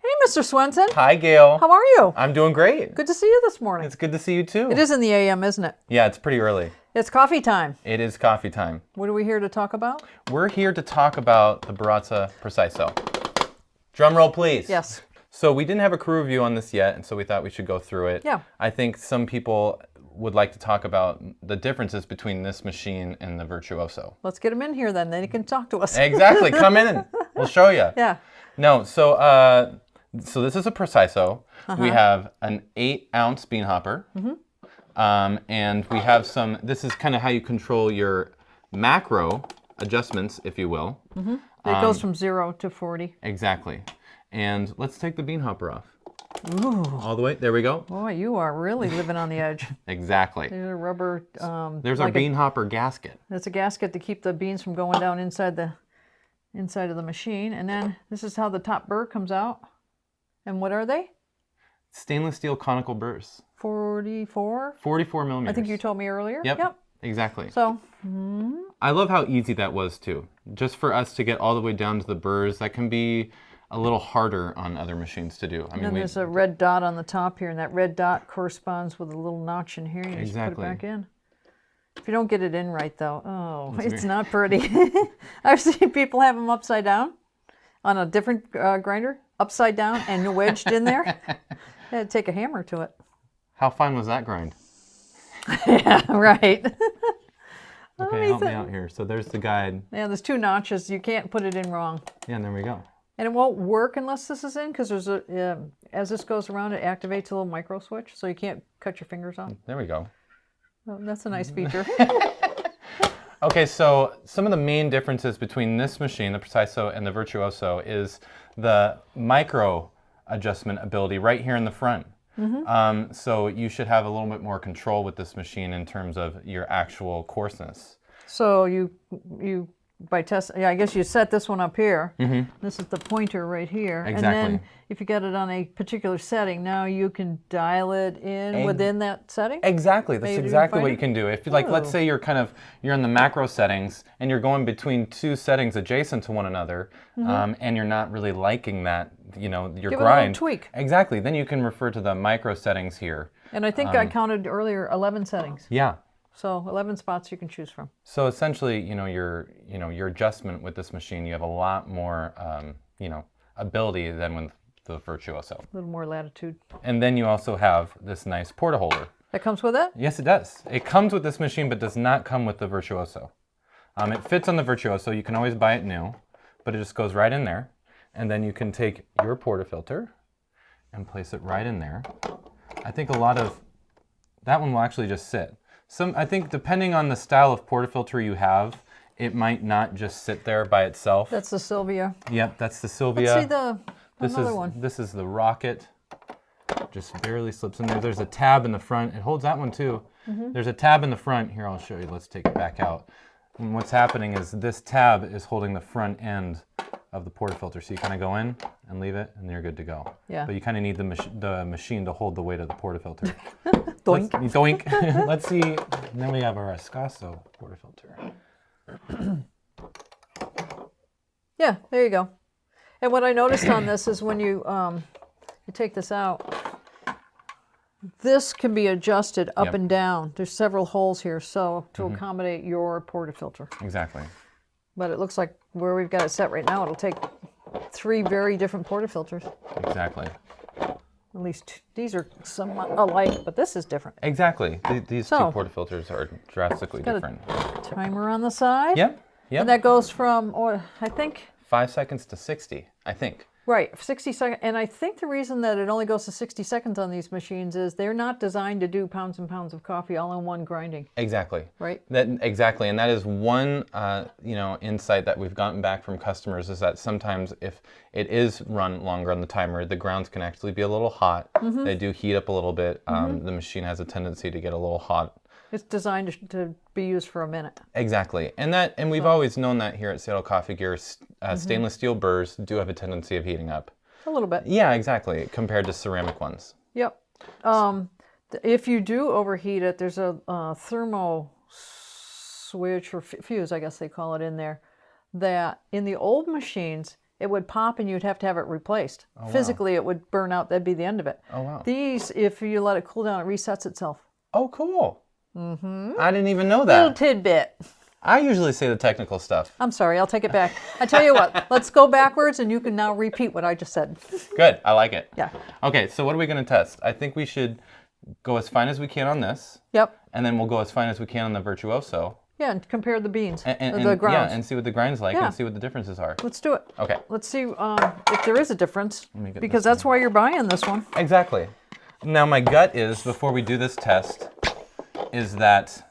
Hey, Mr. Swenson. Hi, Gail. How are you? I'm doing great. Good to see you this morning. It's good to see you too. It is in the AM, isn't it? Yeah, it's pretty early. It's coffee time. It is coffee time. What are we here to talk about? We're here to talk about the Baratza Preciso. Drum roll, please. Yes. So we didn't have a crew review on this yet, and so we thought we should go through it. Yeah. I think some people would like to talk about the differences between this machine and the Virtuoso. Let's get him in here then he can talk to us. Exactly. Come in and we'll show you. Yeah. No, so this is a Preciso. We have an 8-ounce bean hopper. And we have some, this is kind of how you control your macro adjustments, if you will. It goes from 0 to 40. Exactly. And let's take the bean hopper off. Ooh. All the way, there we go. Boy, you are really living on the edge. Exactly. There's a rubber... There's our bean hopper gasket. It's a gasket to keep the beans from going down inside of the machine. And then this is how the top burr comes out. And what are they? Stainless steel conical burrs. 44? 44 millimeters. I think you told me earlier. Yep. Exactly. So, I love how easy that was too. Just for us to get all the way down to the burrs, that can be a little harder on other machines to do. I mean, there's a red dot on the top here, and that red dot corresponds with a little notch in here. You just put it back in. If you don't get it in right, though, it's not pretty. I've seen people have them upside down on a different grinder, upside down and wedged in there. They had to take a hammer to it. How fine was that grind? Yeah, right. Okay, help me out here. So there's the guide. Yeah, there's 2 notches. You can't put it in wrong. Yeah, and there we go. And it won't work unless this is in, because there's a as this goes around, it activates a little micro switch, so you can't cut your fingers off. There we go. Oh, that's a nice feature. Okay, so some of the main differences between this machine, the Preciso, and the Virtuoso is the micro adjustment ability right here in the front. So you should have a little bit more control with this machine in terms of your actual coarseness. So you by test, I guess you set this one up here. This is the pointer right here. Exactly. And then if you get it on a particular setting, now you can dial it in within that setting? Exactly. That's exactly what you can do. If like, let's say you're in the macro settings and you're going between 2 settings adjacent to one another, and you're not really liking that, your Give it grind. a little tweak. Exactly. Then you can refer to the micro settings here. And I think I counted earlier 11 settings. Yeah. So 11 spots you can choose from. So essentially, your adjustment with this machine, you have a lot more, ability than with the Virtuoso. A little more latitude. And then you also have this nice porta holder. That comes with it? Yes, it does. It comes with this machine, but does not come with the Virtuoso. It fits on the Virtuoso. You can always buy it new, but it just goes right in there. And then you can take your portafilter and place it right in there. I think that one will actually just sit. I think depending on the style of portafilter you have, it might not just sit there by itself. That's the Sylvia. Yep, that's the Sylvia. Let's see another one. This is the Rocket. Just barely slips in there. There's a tab in the front. It holds that one too. There's a tab in the front. Here, I'll show you. Let's take it back out. And what's happening is this tab is holding the front end of the portafilter. So you kind of go in and leave it, and you're good to go. Yeah. But you kind of need the machine to hold the weight of the portafilter. Doink. Doink. Let's see. And then we have our Escasso portafilter. Yeah, there you go. And what I noticed on this is when you take this out, this can be adjusted up and down. There's several holes here, so to accommodate your portafilter. Exactly. But it looks like where we've got it set right now, it'll take 3 very different portafilters. Exactly. At least these are somewhat alike, but this is different. Exactly. These 2 portafilters are drastically different. Timer on the side. Yep. And that goes from, I think... 5 seconds to 60, I think. Right, 60 seconds. And I think the reason that it only goes to 60 seconds on these machines is they're not designed to do pounds and pounds of coffee all in one grinding. Exactly. Right? Exactly. And that is one, insight that we've gotten back from customers is that sometimes if it is run longer on the timer, the grounds can actually be a little hot. They do heat up a little bit. The machine has a tendency to get a little hot. It's designed to be used for a minute. Exactly. And we've always known that here at Seattle Coffee Gear. Stainless steel burrs do have a tendency of heating up. A little bit. Yeah, exactly, compared to ceramic ones. Yep. If you do overheat it, there's a thermo switch or fuse, I guess they call it in there, that in the old machines, it would pop and you'd have to have it replaced. Oh, wow. Physically, it would burn out. That'd be the end of it. Oh, wow. These, if you let it cool down, it resets itself. Oh, cool. Mm-hmm. I didn't even know that. Little tidbit. I usually say the technical stuff. I'm sorry, I'll take it back. I tell you what, let's go backwards and you can now repeat what I just said. Good, I like it. Yeah. Okay, so what are we going to test? I think we should go as fine as we can on this. Yep. And then we'll go as fine as we can on the Virtuoso. Yeah, and compare the beans, And the grinds. Yeah, and see what the grind's like Yeah. and see what the differences are. Let's do it. Okay. Let's see if there is a difference, Let me get because this that's why you're buying this one. Exactly. Now my gut is, before we do this test, is that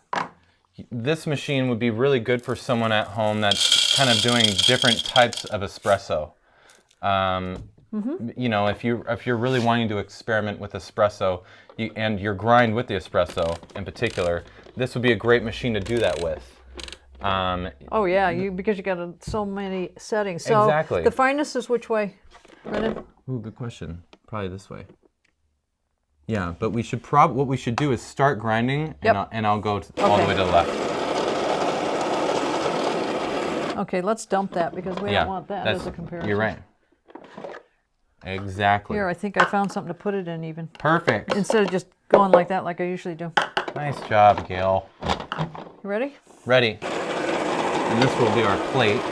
this machine would be really good for someone at home that's kind of doing different types of espresso. You know, if you're really wanting to experiment with espresso and your grind with the espresso in particular, this would be a great machine to do that with. Oh yeah, because you got so many settings. So Exactly. the finest is which way, Brendan? Ooh, good question. Probably this way. Yeah, but we should what we should do is start grinding, Yep. and I'll go all the way to the left. Okay, let's dump that because we don't want that as a comparison. You're right. Exactly. Here, I think I found something to put it in even. Perfect. Instead of just going like that like I usually do. Nice job, Gail. You ready? Ready. And this will be our plate.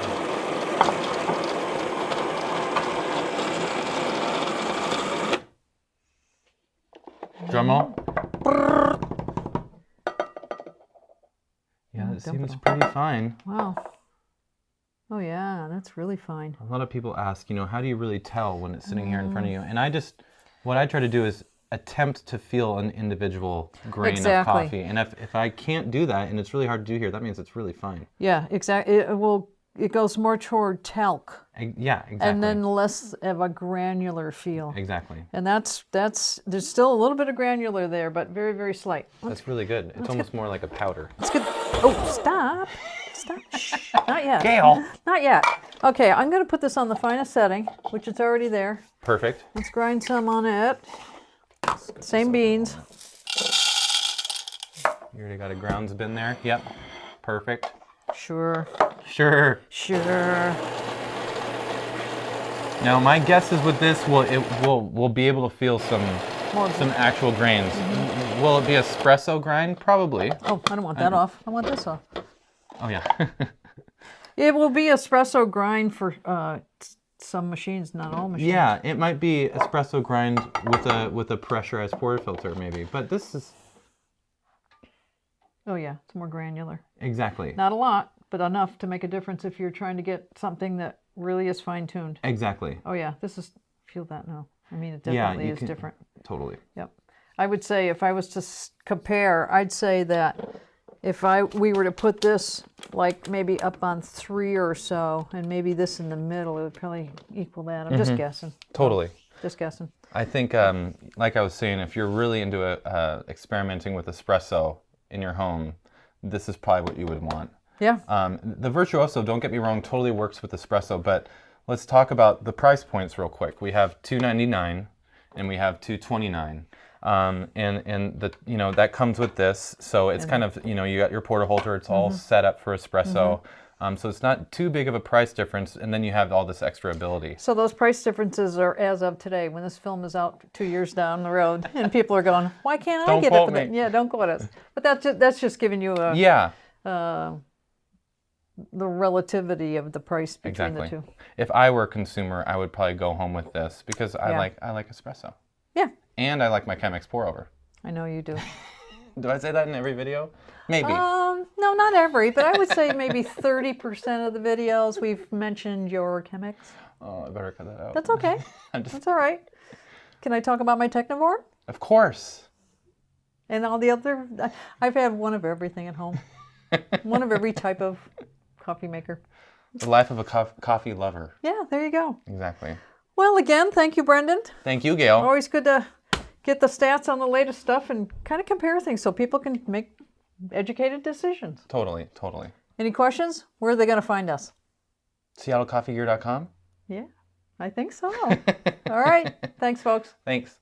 Drum roll. Yeah, that seems pretty fine. Wow. Oh yeah, that's really fine. A lot of people ask, you know, how do you really tell when it's sitting here in front of you? And what I try to do is attempt to feel an individual grain of coffee. And if I can't do that, and it's really hard to do here, that means it's really fine. Yeah, exactly. It goes more toward talc. Yeah, exactly. And then less of a granular feel. Exactly. And there's still a little bit of granular there, but very, very slight. That's really good. It's almost more like a powder. Let's get, oh, stop. Stop. Shh. Not yet. Gail. Not yet. Okay, I'm going to put this on the finest setting, which is already there. Perfect. Let's grind some on it. Same beans. You already got a grounds bin there? Yep. Perfect. Sure. Sure. Sure. Now my guess is with this, we'll be able to feel some actual grains. Will it be espresso grind? Probably. Oh, I don't want that off. I want this off. Oh yeah. It will be espresso grind for some machines, not all machines. Yeah, it might be espresso grind with a pressurized portafilter maybe, but this is. Oh yeah, it's more granular. Exactly. Not a lot, but enough to make a difference if you're trying to get something that really is fine-tuned. Exactly. Oh yeah, feel that now. I mean, it definitely is different. Totally. Yep. I would say if I was to compare, I'd say that if we were to put this like maybe up on 3 or so, and maybe this in the middle, it would probably equal that. I'm just guessing. Totally. Just guessing. I think, like I was saying, if you're really into experimenting with espresso in your home, this is probably what you would want. Yeah. The Virtuoso, don't get me wrong, totally works with espresso, but let's talk about the price points real quick. We have $2.99 and we have $2.29. And that comes with this, so it's kind of, you got your portaholder, it's all set up for espresso. So it's not too big of a price difference, and then you have all this extra ability. So those price differences are as of today. When this film is out 2 years down the road, and people are going, "Why can't I get it for that?" Yeah, don't quote us. But that's just giving you the relativity of the price between the two. If I were a consumer, I would probably go home with this because I like espresso. Yeah. And I like my Chemex pour over. I know you do. Do I say that in every video? Maybe. No, not every, but I would say maybe 30% of the videos we've mentioned your Chemex. Oh, I better cut that out. That's okay. That's all right. Can I talk about my Technivore? Of course. And all the other, I've had one of everything at home. One of every type of coffee maker. The life of a coffee lover. Yeah, there you go. Exactly. Well, again, thank you, Brendan. Thank you, Gail. Always good to get the stats on the latest stuff and kind of compare things so people can make educated decisions. Totally, totally. Any questions? Where are they going to find us? SeattleCoffeeGear.com? Yeah, I think so. All right. Thanks, folks. Thanks.